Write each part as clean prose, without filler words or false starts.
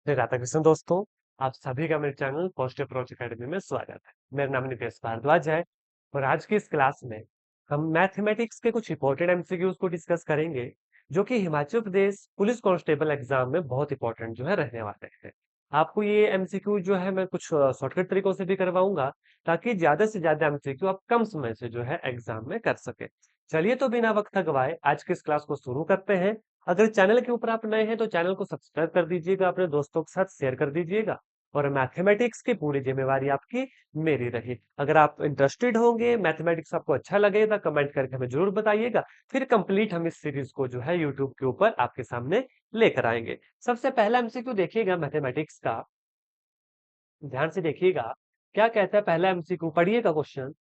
राधा कृष्ण दोस्तों, आप सभी का मेरे चैनल पॉजिटिव अप्रोच एकेडमी में स्वागत है। मेरा नाम नितेश भारद्वाज है और आज की इस क्लास में हम मैथमेटिक्स के कुछ इंपॉर्टेंट एमसीक्यूज को डिस्कस करेंगे, जो कि Himachal Pradesh police constable exam में बहुत इंपॉर्टेंट जो है रहने वाले हैं। आपको ये एमसीक्यू जो है मैं कुछ शॉर्टकट तरीकों से भी करवाऊंगा, ताकि ज्यादा से ज्यादा एमसीक्यू आप कम समय से जो है एग्जाम में कर सके। चलिए तो बिना वक्त गवाए आज की इस क्लास को शुरू करते हैं। अगर चैनल के ऊपर आप नए हैं तो चैनल को सब्सक्राइब कर दीजिएगा, अपने दोस्तों के साथ शेयर कर दीजिएगा और मैथमेटिक्स की पूरी जिम्मेवारी आपकी मेरी रही। अगर आप इंटरेस्टेड होंगे, मैथमेटिक्स आपको अच्छा लगे तो कमेंट करके हमें जरूर बताइएगा। फिर कंप्लीट हम इस सीरीज को जो है यूट्यूब के ऊपर आपके सामने लेकर आएंगे। सबसे पहला एमसीक्यू देखिएगा मैथमेटिक्स का, ध्यान से देखिएगा। क्या कहता है पहला एमसीक्यू, पढ़िएगा question.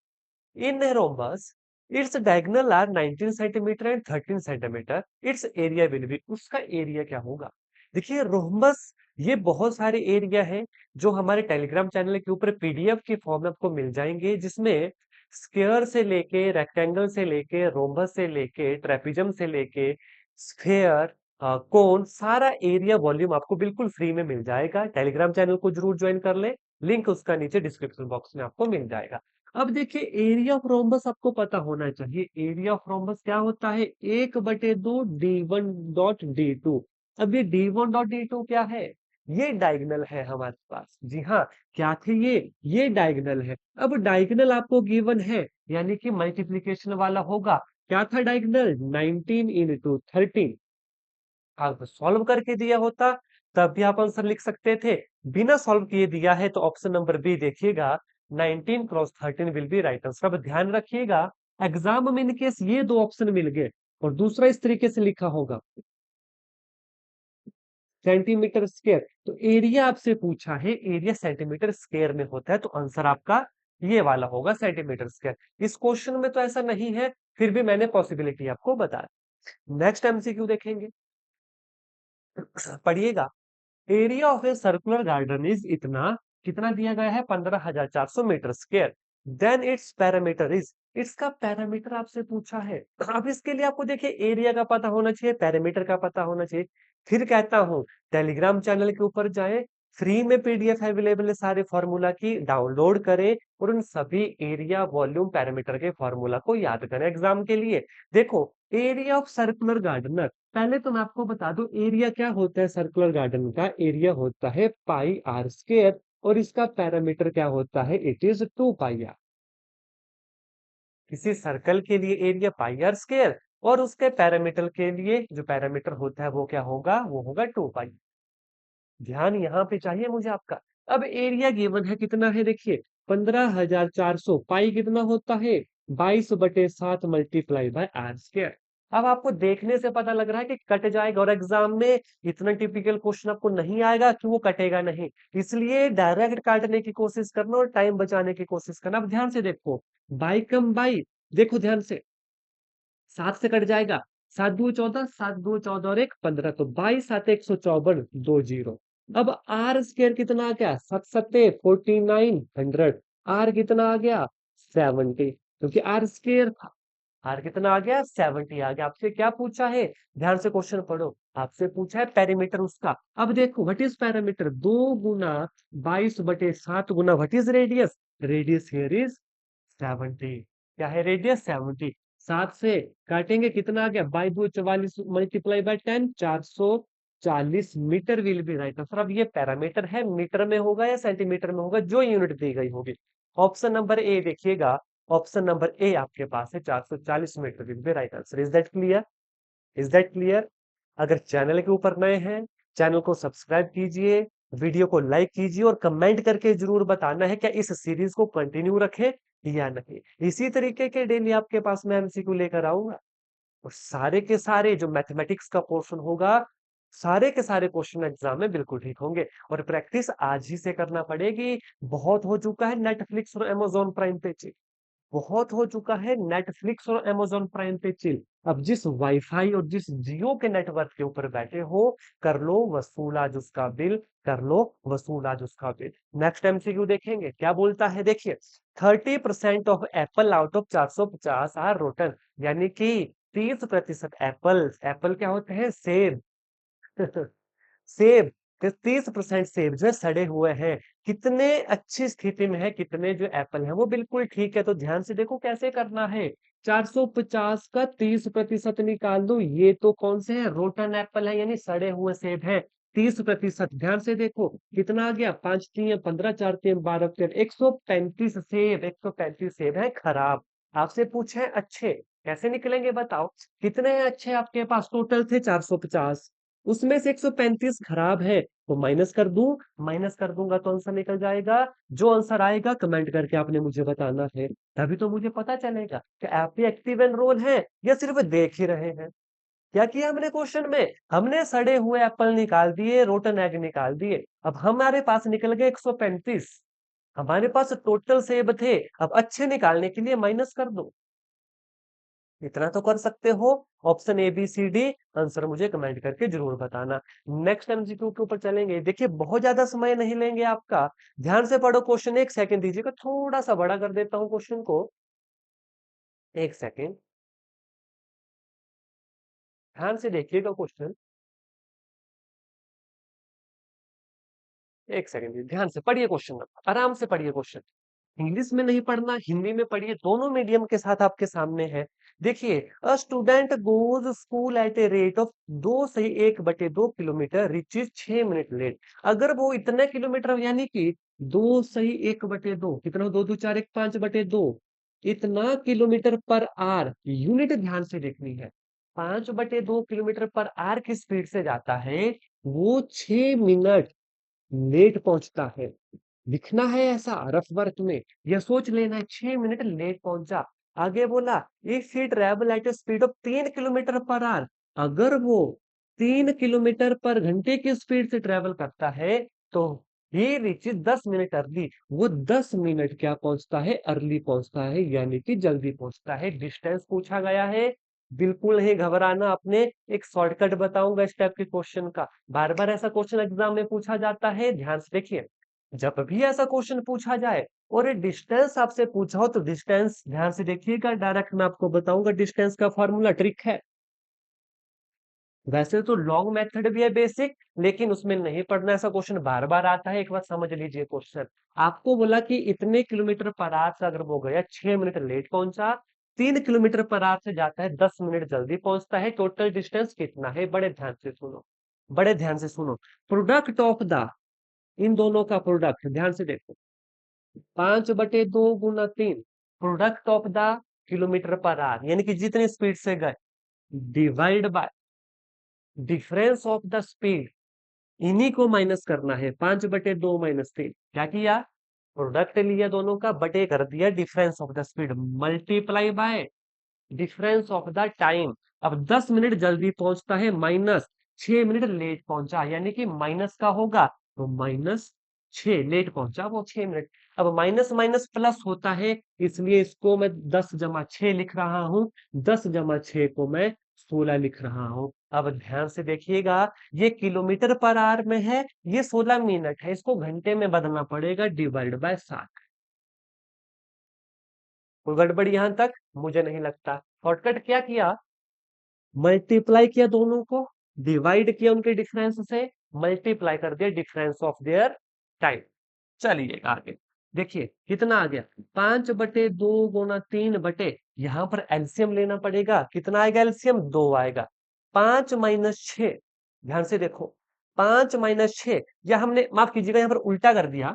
In a rhombus, its diagonal are 19 centimetre and 13 centimetre. It's area will be, उसका एरिया क्या होगा। देखिए रोम्बस, ये बहुत सारे एरिया है जो हमारे टेलीग्राम चैनल के ऊपर पीडीएफ की फॉर्म में आपको मिल जाएंगे, जिसमें स्क्वायर से लेके रेक्टेंगल से लेके रोम्बस से लेके ट्रेपिजम से लेके स्फेयर कोन, सारा एरिया वॉल्यूम आपको बिल्कुल फ्री में मिल जाएगा। टेलीग्राम चैनल को जरूर ज्वाइन कर ले, लिंक उसका नीचे डिस्क्रिप्शन बॉक्स में आपको मिल जाएगा। अब देखिए एरिया ऑफ रोम्बस आपको पता होना चाहिए। एरिया ऑफ रोम्बस क्या होता है, 1/2 d1 डॉट d2। अब ये d1 डॉट d2 क्या है, ये डायगोनल है हमारे पास। जी हाँ, क्या थे ये डायगोनल है। अब डायगोनल आपको गिवन है, यानी कि मल्टीप्लीकेशन वाला होगा। क्या था डायगोनल, 19 × 13। आप सॉल्व करके दिया होता तब भी आप आंसर लिख सकते थे। बिना सॉल्व किए दिया है तो ऑप्शन नंबर बी देखिएगा, 19 × 13 विल बी राइट आंसर। अब ध्यान रखिएगा, एग्जाम में इनकेस ये दो ऑप्शन मिल गए और दूसरा इस तरीके से लिखा होगा सेंटीमीटर स्क्वायर, तो एरिया आपसे पूछा है, एरिया सेंटीमीटर स्क्वायर में होता है, तो आंसर आपका ये वाला होगा सेंटीमीटर स्क्वायर। इस क्वेश्चन में तो ऐसा नहीं है, फिर भी मैंने पॉसिबिलिटी आपको बताया। नेक्स्ट एमसीक्यू देखेंगे, पढ़िएगा। Area of a circular garden is इतना, कितना दिया गया है, 15,400 metre square. Then it's parameter is, इसका पैरामीटर आपसे पूछा है। अब इसके लिए आपको देखिए एरिया का पता होना चाहिए, पैरामीटर का पता होना चाहिए। फिर कहता हूं टेलीग्राम चैनल के ऊपर जाए, फ्री में पीडीएफ अवेलेबल है सारे फॉर्मूला की, डाउनलोड करें और उन सभी एरिया वॉल्यूम पैरामीटर के फॉर्मूला को याद करें एग्जाम के लिए। देखो एरिया ऑफ सर्कुलर गार्डन, पहले तो मैं आपको बता दूं एरिया क्या होता है। सर्कुलर गार्डन का एरिया होता है πr² और इसका पैरामीटर क्या होता है, इट इज 2πr। किसी सर्कल के लिए एरिया πr² और उसके पैरामीटर के लिए जो पैरामीटर होता है वो क्या होगा, वो होगा 2π। ध्यान यहाँ पे चाहिए मुझे आपका। अब एरिया गिवन है कितना है, देखिए 15,400, पाई कितना होता है, 22/7 मल्टीप्लाई बाय r²। अब आपको देखने से पता लग रहा है कि कट जाएगा, और एग्जाम में इतना टिपिकल क्वेश्चन आपको नहीं आएगा कि वो कटेगा नहीं। इसलिए डायरेक्ट काटने की कोशिश करना और टाइम बचाने की कोशिश करना। अब ध्यान से देखो, बाई कम बाई, देखो ध्यान से, 7 से कट जाएगा, 7×2 = 14, 7×2 = 14 और 1 = 15, तो 22×7 = 154। अब r² कितना आ गया, 7×7 = 4900। r कितना आ गया, 70, क्योंकि r² था। r कितना आ गया, 70 आ गया। आपसे क्या पूछा है, ध्यान से क्वेश्चन पढ़ो। आपसे पूछा है पैरामीटर उसका। अब देखो what is parameter, 2×22/7 Guna what is radius, radius here is 70। क्या है रेडियस, 70। 7 से काटेंगे कितना आ गया, 22×44 multiply by 10, 440 metre will be right answer. अब ये पैरामीटर है, मीटर में होगा या सेंटीमीटर में होगा, जो यूनिट दी गई होगी। ऑप्शन नंबर ए देखिएगा, ऑप्शन नंबर ए आपके पास है, 440 metre will be right answer. Is that clear, is that clear. अगर चैनल के ऊपर नए हैं, चैनल को सब्सक्राइब कीजिए, वीडियो को लाइक कीजिए और कमेंट करके जरूर बताना है क्या इस सीरीज को कंटिन्यू रखें या नहीं। इसी तरीके के डेली आपके पास मैं एमसीक्यू लेकर आऊंगा और सारे के सारे जो मैथमेटिक्स का पोर्शन होगा, सारे के सारे क्वेश्चन एग्जाम में बिल्कुल ठीक होंगे। और प्रैक्टिस आज ही से करना पड़ेगी। बहुत हो चुका है नेटफ्लिक्स और अमेजोन प्राइम पे, बहुत हो चुका है नेटफ्लिक्स और अमेजोन प्राइम पे चिल। अब जिस वाईफाई और जिस जियो के नेटवर्क के ऊपर बैठे हो, कर लो वसूल आज उसका बिल, कर लो वसूल आज उसका बिल। नेक्स्ट एमसीक्यू देखेंगे क्या बोलता है, देखिए 30% of apple out of 450 are rotten, यानी कि 30% एप्पल, एप्पल क्या होते हैं, सेब। सेब 30% सेब जो है सड़े हुए हैं। कितने अच्छी स्थिति में है, कितने जो एप्पल है वो बिल्कुल ठीक है। तो ध्यान से देखो कैसे करना है। 450 का 30% निकाल दो, ये तो कौन से है, रोटन एप्पल है, यानी सड़े हुए सेब है। 30%, ध्यान से देखो कितना आ गया, 5 3 15 4 3 12 135 सेब, 135 सेब है खराब। आपसे पूछे अच्छे, कैसे निकलेंगे बताओ। कितने हैं अच्छे आपके पास, टोटल थे 450, उसमें से 135 खराब है, तो माइनस कर दूं। माइनस कर दूंगा तो आंसर निकल जाएगा। जो आंसर आएगा कमेंट करके आपने मुझे बताना है, तभी तो मुझे पता चलेगा कि आप भी एक्टिव एनरोल है या सिर्फ देख ही रहे हैं। क्या किया हमने क्वेश्चन में, हमने सड़े हुए एप्पल निकाल दिए, रोटन एग निकाल दिए। अब हमारे पास निकल गए 135, हमारे पास टोटल सेब थे, अब अच्छे निकालने के लिए माइनस कर दो। इतना तो कर सकते हो। Option A B C D, answer मुझे कमेंट करके जरूर बताना। नेक्स्ट एमसीक्यू के ऊपर चलेंगे। देखिए बहुत ज्यादा समय नहीं लेंगे आपका, ध्यान से पढ़ो क्वेश्चन, एक सेकंड दीजिएगा, थोड़ा सा बड़ा कर देता हूं क्वेश्चन को, एक सेकंड, ध्यान से देखिएगा क्वेश्चन, एक सेकंड ध्यान से पढ़िए क्वेश्चन, आराम से पढ़िए क्वेश्चन। इंग्लिश में नहीं पढ़ना, हिंदी में पढ़िए, दोनों मीडियम के साथ आपके सामने है। देखिए, a student goes school eight a rate of 2 सही 1/2 किलोमीटर, रिचेज 6 मिनट लेट। अगर वो इतने किलोमीटर, यानी कि 2 सही 1/2, कितना, 2 2 4 1 5/2, इतना किलोमीटर पर आर, यूनिट ध्यान से देखनी है। 5/2 किलोमीटर पर आर की स्पीड से जाता है, वो 6 मिनट लेट पहुंचता है। लिखना है ऐसा रफ वर्क में, यह सोच लेना है 6 मिनट लेट पहुंचा। आगे बोला, if he travel at speed of 3 kilometre per hour, अगर वो 3 किलोमीटर पर घंटे की स्पीड से ट्रेवल करता है, तो ही रीचेज 10 मिनट अर्ली, वो 10 मिनट क्या पहुंचता है, अर्ली पहुंचता है, यानी कि जल्दी पहुंचता है। डिस्टेंस पूछा गया है, बिल्कुल नहीं घबराना। अपने एक शॉर्टकट बताऊंगा इस टाइप के क्वेश्चन का, बार बार ऐसा क्वेश्चन एग्जाम में पूछा जाता है, ध्यान से देखिए। जब भी ऐसा क्वेश्चन पूछा जाए और ये डिस्टेंस आपसे पूछा हो, तो डिस्टेंस ध्यान से देखिएगा, डायरेक्ट मैं आपको बताऊंगा डिस्टेंस का फॉर्मूला, ट्रिक है। वैसे तो लॉन्ग मेथड भी है बेसिक, लेकिन उसमें नहीं पढ़ना, ऐसा क्वेश्चन बार बार आता है, एक बार समझ लीजिए क्वेश्चन। आपको बोला कि इतने किलोमीटर पर आवर से अगर वो गया 6 मिनट लेट पहुंचा, 3 किलोमीटर पर आवर से जाता है 10 मिनट जल्दी पहुंचता है, टोटल डिस्टेंस कितना है, बड़े ध्यान से सुनो, बड़े ध्यान से सुनो। प्रोडक्ट ऑफ द, इन दोनों का प्रोडक्ट ध्यान से देखो, 5/2 × 3, product of the kilometre per hour, यानी कि जितनी स्पीड से गए, divide by difference of the speed, इन्हीं को माइनस करना है। 5/2 - 3, क्या किया, प्रोडक्ट लिया दोनों का, बटे कर दिया difference of the speed, multiply bye difference of the time. अब 10 मिनट जल्दी पहुंचता है, माइनस 6 मिनट लेट पहुंचा, यानी कि माइनस का होगा, तो -6, लेट पहुंचा वो 6 मिनट। अब माइनस माइनस प्लस होता है, इसलिए इसको मैं 10 - 6 लिख रहा हूं, 10 - 6 को मैं 16 लिख रहा हूं। अब ध्यान से देखिएगा, ये किलोमीटर पर आवर में है, ये 16 मिनट है, इसको घंटे में बदलना पड़ेगा, डिवाइड बाय 60। कोई गड़बड़ यहां तक, मुझे नहीं लगता। शॉर्टकट क्या किया, मल्टीप्लाई किया दोनों को, डिवाइड किया उनके डिफरेंस से, मल्टीप्लाई कर दिया डिफरेंस ऑफ देयर टाइम। चलिए आगे देखिए कितना आ गया, 5/2 × 3 यहां पर एलसीएम लेना पड़ेगा, कितना आएगा एलसीएम, 2 आएगा। 5 - 6, ध्यान से देखो, 5 - 6, या हमने माफ कीजिएगा यहां पर उल्टा कर दिया,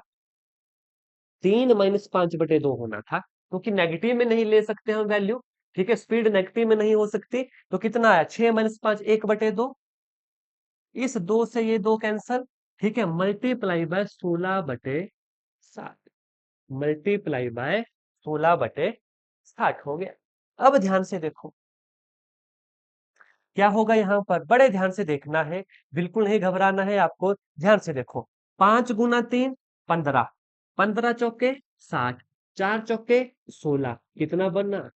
3 - 5/2 होना था, क्योंकि नेगेटिव में नहीं ले सकते हम वैल्यू, ठीक है, स्पीड नेगेटिव में नहीं हो सकती। तो कितना आया, 6 - 5, 1/2, इस 2 से ये 2 कैंसल, ठीक है, मल्टीप्लाई बाय 16/60, मल्टीप्लाई बाय 16/60 हो गया। अब ध्यान से देखो क्या होगा, यहां पर बड़े ध्यान से देखना है, बिल्कुल नहीं घबराना है आपको, ध्यान से देखो। 5 × 3 15, 15 × 4 = 60, 4 × 4 = 16, कितना बनना,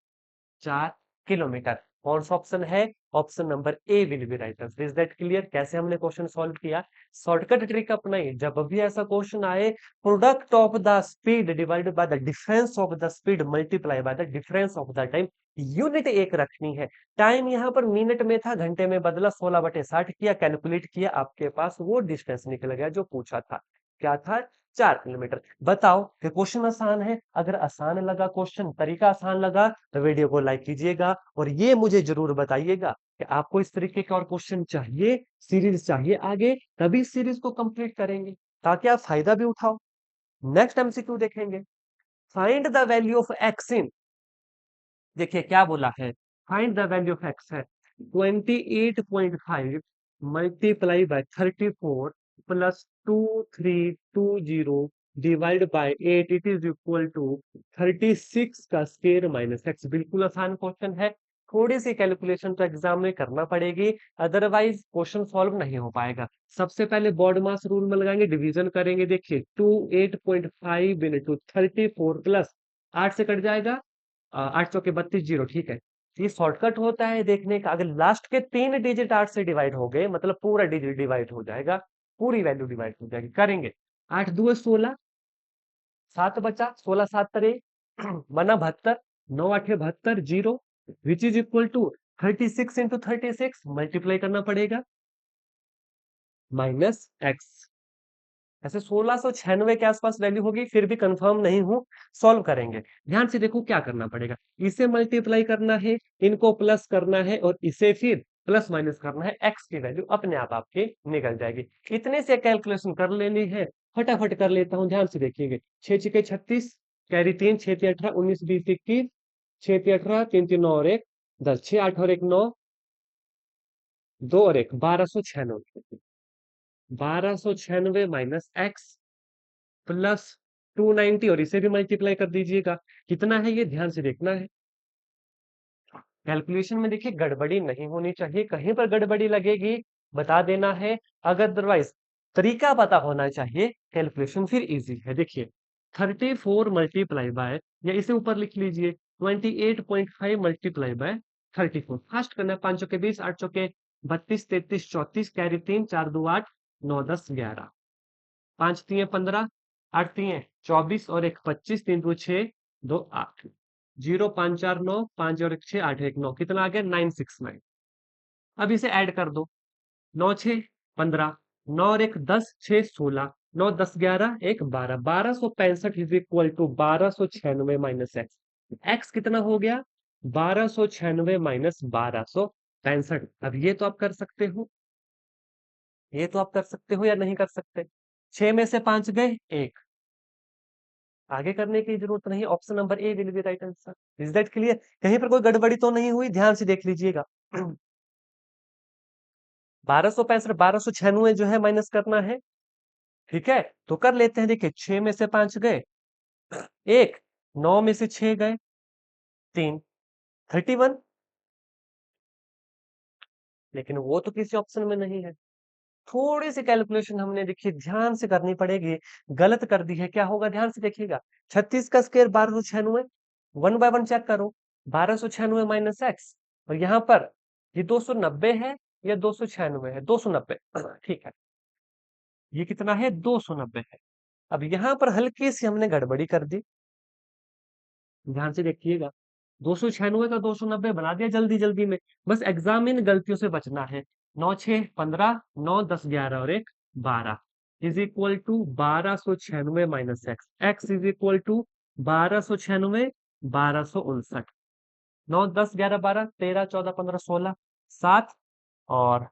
4 किलोमीटर। कौन सा ऑप्शन है? Option number A will be right answer. Is that clear? कैसे हमने क्वेश्चन सॉल्व किया? शॉर्टकट ट्रिक अपनाइए। जब भी ऐसा क्वेश्चन आए, product of the speed divided by the difference of the speed multiply by the difference of the time, unit एक रखनी है। टाइम यहाँ पर मिनट में था, घंटे में बदला, 16/60 किया, कैलकुलेट किया, आपके पास वो डिस्टेंस निकल गया जो पूछा था। क्या था? 4 किलोमीटर। बताओ कि क्वेश्चन आसान है? अगर आसान लगा क्वेश्चन, तरीका आसान लगा, तो वीडियो को लाइक कीजिएगा और ये मुझे जरूर बताइएगा कि आपको इस तरीके का और क्वेश्चन चाहिए, सीरीज चाहिए आगे, तभी इस सीरीज को कंप्लीट करेंगे ताकि आप फायदा भी उठाओ। नेक्स्ट एमसीक्यू देखेंगे। Find the value of X in, देखिए क्या बोला है, find the value of X है 28.5 multiply by 34 plus 2320 divide by 8, it is equal to 36 का स्क्वायर माइनस एक्स। बिल्कुल आसान क्वेश्चन है। थोड़ी सी कैलकुलेशन तो एग्जाम में करना पड़ेगी, अदरवाइज क्वेश्चन सॉल्व नहीं हो पाएगा। सबसे पहले बॉड मास रूल में लगाएंगे, डिवीजन करेंगे। देखिए 28.5 इंटू 34 प्लस 8 से कट जाएगा, 8 चौके 32, जीरो, ठीक है। ये शॉर्टकट होता है देखने का। अगर लास्ट के 3 डिजिट 8 से डिवाइड हो गए, मतलब पूरा डिजिट डिवाइड हो जाएगा, पूरी वैल्यू डिवाइड हो जाएगी। करेंगे, 8 2 16, 7 बचा, 16 7 बना 72, 9 8 72, zero, which is equal to 36 into 36 multiply करना पड़ेगा माइनस एक्स। ऐसे 1696 के आसपास वैल्यू होगी, फिर भी कंफर्म नहीं हूं। सॉल्व करेंगे, ध्यान से देखो क्या करना पड़ेगा। इसे मल्टीप्लाई करना है, इनको प्लस करना है और इसे फिर प्लस माइनस करना है। एक्स की वैल्यू अपने आप आपकी निकल जाएगी। इतने से कैलकुलेशन कर लेनी है, फटाफट कर लेता हूं। ध्यान से देखिएगा, 6 6 36, कैरी 3, 6 3 18, 19 20 21, 6 3 18, 3 3 9 और 1 10, 6 8 और 1 9, 2 और 1 1296, 1296 माइनस एक्स प्लस 290, और इसे भी मल्टीप्लाई कर दीजिएगा। कितना है ये ध्यान से देखना है। कैलकुलेशन में देखिए गड़बड़ी नहीं होनी चाहिए, कहीं पर गड़बड़ी लगेगी बता देना है, अगर अदरवाइज तरीका पता होना चाहिए। कैलकुलेशन फिर इजी है। देखिए 34 मल्टीप्लाई बाय, या इसे ऊपर लिख लीजिए 28.5 मल्टीप्लाई बाय 34। फास्ट करना है, 5 चौके 20, 8 चौके 32, 33 34, कैरी 3, 4 2 8, 9 10 11, 5 3 15, 8 3 24 और 1 25, 3 2 6 2 8, 0 5 4 9, 5 और 1 6 8 1 9, कितना आ गया? 969। अब इसे ऐड कर दो, 9 6 15, 9 और 1 10, 6 16, 9 10 11 1 12, 1265 is equal to 1296 minus X. X कितना हो गया? 1296 माइनस 1265। अब ये तो आप कर सकते हो, ये तो आप कर सकते हो या नहीं कर सकते? 6 में से 5 गए, 1, आगे करने की जरूरत नहीं। Option number A will be right answer. Is that clear? कहीं पर कोई गड़बड़ी तो नहीं हुई? ध्यान से देख लीजिएगा। 1265, 1296 जो है माइनस करना है, ठीक है? तो कर लेते हैं। देखिए 6 में से 5 गए, 1, 9 में से 6 गए, 3, 31, लेकिन वो तो किसी ऑप्शन में नहीं है। थोड़ी सी कैलकुलेशन हमने देखिए ध्यान से करनी पड़ेगी, गलत कर दी है। क्या होगा? ध्यान से देखिएगा, 36 का स्क्वायर 1296, 1 बाय 1 चेक करो, 1296 माइनस एक्स, और यहाँ पर ये 290 है या 296 है? 290, ठीक है, ये कितना है? 290 है। अब यहाँ पर हल्की सी हमने गड़बड़ी कर दी, ध्यान से देखिएगा, 296 का 290 बना दिया जल्दी जल्दी में। बस एग्जाम में इन गलतियों से बचना है। 9 6 15, 9 10 11 और 1 12 is equal to 1296 minus X. X is equal to 1296, 1259, 9 10 11 12 13 14 15 16 7, और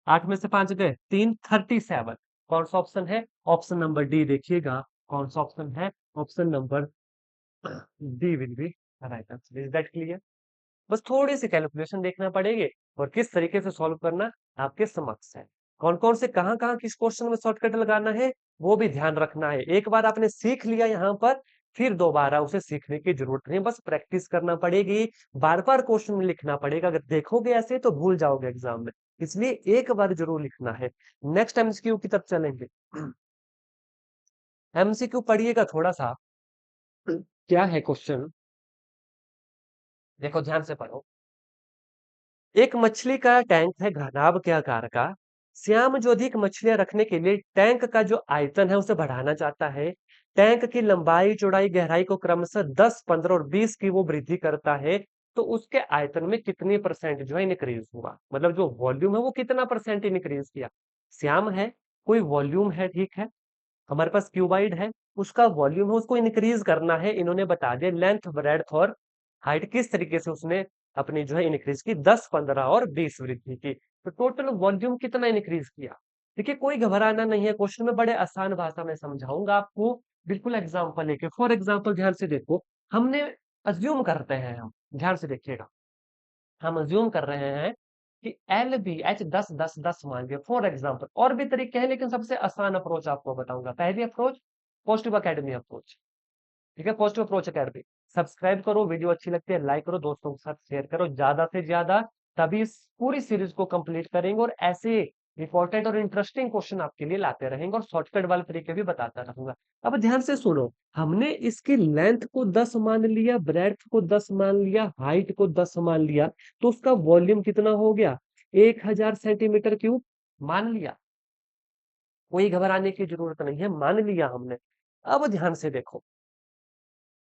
8 में से 5 गए, 3, 37। कौन सा ऑप्शन है? ऑप्शन नंबर डी देखिएगा, कौन सा ऑप्शन है? Option number D will be right answer. Is that clear? बस थोड़ी सी कैलकुलेशन देखना पड़ेगी और किस तरीके से सॉल्व करना आपके समक्ष है। कौन कौन से कहाँ कहाँ किस क्वेश्चन में शॉर्टकट लगाना है वो भी ध्यान रखना है। एक बार आपने सीख लिया यहाँ पर, फिर दोबारा उसे सीखने की जरूरत नहीं, बस प्रैक्टिस करना पड़ेगी। बार बार क्वेश्चन में लिखना पड़ेगा, अगर देखोगे ऐसे तो भूल जाओगे एग्जाम में, इसलिए एक बार जरूर लिखना है। नेक्स्ट एमसीक्यू की तरफ चलेंगे। एमसीक्यू पढ़िएगा थोड़ा सा, क्या है क्वेश्चन, देखो ध्यान से पढ़ो। एक मछली का टैंक है घनाभ के आकार का। श्याम जो अधिक मछलियां रखने के लिए टैंक का जो आयतन है उसे बढ़ाना चाहता है। टैंक की लंबाई चौड़ाई गहराई को क्रमशः 10 15 और 20 की वो वृद्धि करता है। तो उसके आयतन में कितनी परसेंट जो है इंक्रीज हुआ, मतलब जो वॉल्यूम है वो कितना परसेंट इंक्रीज किया। श्याम है, कोई वॉल्यूम है, ठीक है, हमारे पास क्यूबाइड है, उसका वॉल्यूम है, उसको इंक्रीज करना है। इन्होंने बता दिया लेंथ ब्रेड्थ और हाइट किस तरीके से उसने अपनी जो है इंक्रीज की, 10 15 और 20 वृद्धि की। तो टोटल वॉल्यूम कितना इंक्रीज किया। देखिए कोई घबराना नहीं है, क्वेश्चन में बड़े आसान भाषा में समझाऊंगा आपको, बिल्कुल एग्जाम्पल लेके। फॉर एग्जाम्पल ध्यान से देखो, हमने अज्यूम करते हैं, हम ध्यान से देखिएगा, हम अज्यूम कर रहे हैं कि एल बी एच 10 10 10 मान लिया फॉर एग्जाम्पल। और भी तरीके हैं लेकिन सबसे आसान अप्रोच आपको बताऊंगा। पहली अप्रोच पॉजिटिव अकेडमी अप्रोच, ठीक है, पॉजिटिव अप्रोच अकेडमी। सब्सक्राइब करो, वीडियो अच्छी लगती है लाइक करो, दोस्तों के साथ शेयर करो ज्यादा से ज्यादा, तभी इस पूरी सीरीज को कंप्लीट करेंगे और ऐसे इंपॉर्टेंट और इंटरेस्टिंग क्वेश्चन आपके लिए लाते रहेंगे और शॉर्टकट वाले तरीके भी बताता रहूंगा। अब ध्यान से सुनो, हमने इसकी लेंथ को 10 मान लिया, ब्रेड्थ को 10 मान लिया, हाइट को 10 मान लिया, तो उसका वॉल्यूम कितना हो गया, 1000 सेंटीमीटर क्यूब मान लिया। कोई घबराने की जरूरत नहीं है, मान लिया हमने। अब ध्यान से देखो,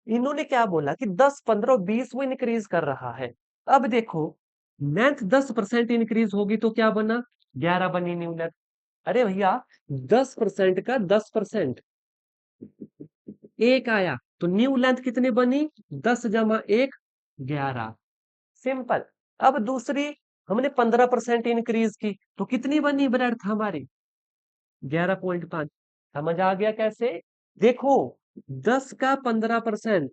इन्होंने क्या बोला कि 10 15 20 वो इंक्रीज कर रहा है। अब देखो, लेंथ 10% इंक्रीज होगी तो क्या बना, 11 बनी न्यू लेंथ। अरे भैया, 10% का 10% एक आया, तो न्यू लेंथ कितनी बनी, 10 जमा 1 11। सिंपल। अब दूसरी, हमने 15% इंक्रीज की तो कितनी बनी ब्रेड्थ हमारी, 11.5। समझ आ गया कैसे। देखो, 10 का 15%,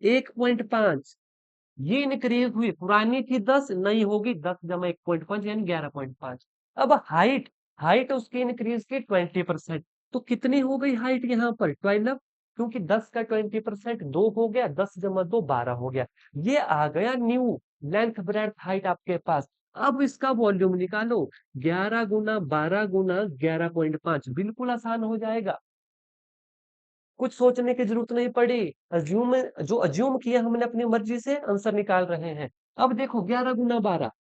1.5, ये इंक्रीज हुई, पुरानी थी 10, नई होगी 10 जमा 1.5 यानी 11.5। अब हाइट, हाइट उसकी इंक्रीज की 20%, तो कितनी हो गई हाइट यहाँ पर 12, क्योंकि 10 का 20% 2 हो गया, 10 जमा 2 12 हो गया। ये आ गया न्यू लेंथ ब्रेड्थ हाइट आपके पास। अब इसका वॉल्यूम निकालो, 11 गुना 12 गुना 11.5, बिल्कुल आसान हो जाएगा, कुछ सोचने की जरूरत नहीं पड़ी। अज्यूम, जो अज्यूम किया हमने अपनी मर्जी से आंसर निकाल रहे हैं। अब देखो 11 गुना 12,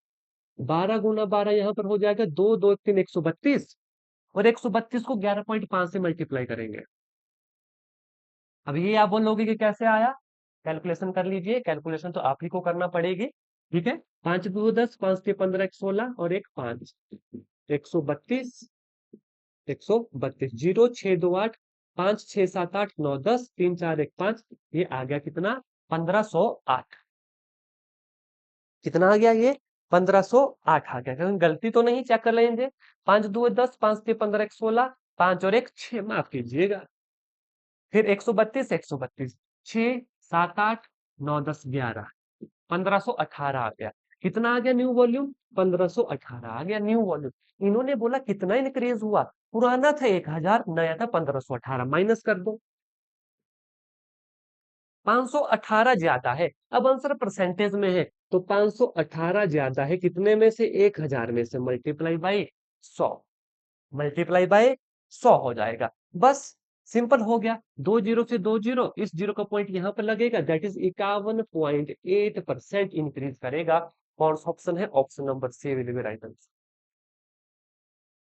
12 गुना 12 यहाँ पर हो जाएगा 2 2 3 132, और 132 को 11.5 से मल्टीप्लाई करेंगे। अब ये आप बोलोगे कि कैसे आया, कैलकुलेशन कर लीजिए, कैलकुलेशन तो आप ही को करना पड़ेगी, ठीक है। 5 2 10, 5 6 15 1 16 और एक 5, 132, 132, 0 6 2 8, 5 6 7 8 9 10, 3 4 1 5, ये आ गया कितना, 1508। कितना आ गया ये, 1508 आ गया। कहीं गलती तो नहीं, चेक कर लेंगे। 5 2 10, 5 6 15 1 16, 5 और 1 6, माफ कीजिएगा। फिर 132 132, 6 7 8 9 10 11, 1518 आ गया। कितना आ गया न्यू वॉल्यूम, 1518 आ गया न्यू वॉल्यूम। इन्होंने बोला कितना इंक्रीज हुआ, पुराना था 1000, नया था 1518, माइनस कर दो। 518 ज्यादा है, अब आंसर परसेंटेज में है, तो 518 ज्यादा है कितने में से, 1000 में से, मल्टीप्लाई बाई 100, मल्टीप्लाई बाई 100 हो जाएगा। बस, सिंपल हो गया। दो जीरो से दो जीरो, इस जीरो का पॉइंट यहां पर लगेगा, दैट इज 51.8% इंक्रीज करेगा। कौन सा ऑप्शन है, option number C will be right answer.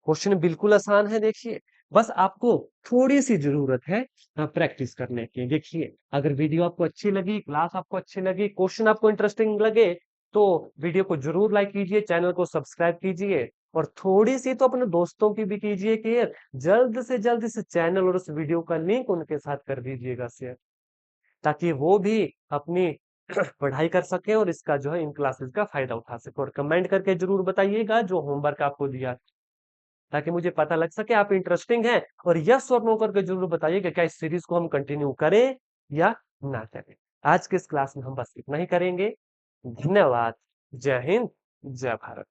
Question बिल्कुल आसान है, देखिए, बस आपको थोड़ी सी जरूरत है प्रैक्टिस करने की। देखिए, अगर वीडियो आपको अच्छी लगी, क्लास आपको अच्छी लगी, क्वेश्चन आपको इंटरेस्टिंग लगे, तो वीडियो को जरूर लाइक कीजिए, चैनल को सब्सक्राइब कीजिए, और थोड़ी सी तो अपने दोस्तों की भी कीजिए कि जल्द से जल्द इस चैनल और इस वीडियो का लिंक उनके साथ कर दीजिएगा शेयर, ताकि वो भी अपनी पढ़ाई कर सके और इसका जो है इन क्लासेस का फायदा उठा सके। और कमेंट करके जरूर बताइएगा जो होमवर्क आपको दिया, ताकि मुझे पता लग सके आप इंटरेस्टिंग हैं। और यस और नो करके जरूर बताइए कि क्या इस सीरीज को हम कंटिन्यू करें या ना करें। आज के इस क्लास में हम बस इतना ही करेंगे। धन्यवाद। जय हिंद, जय भारत।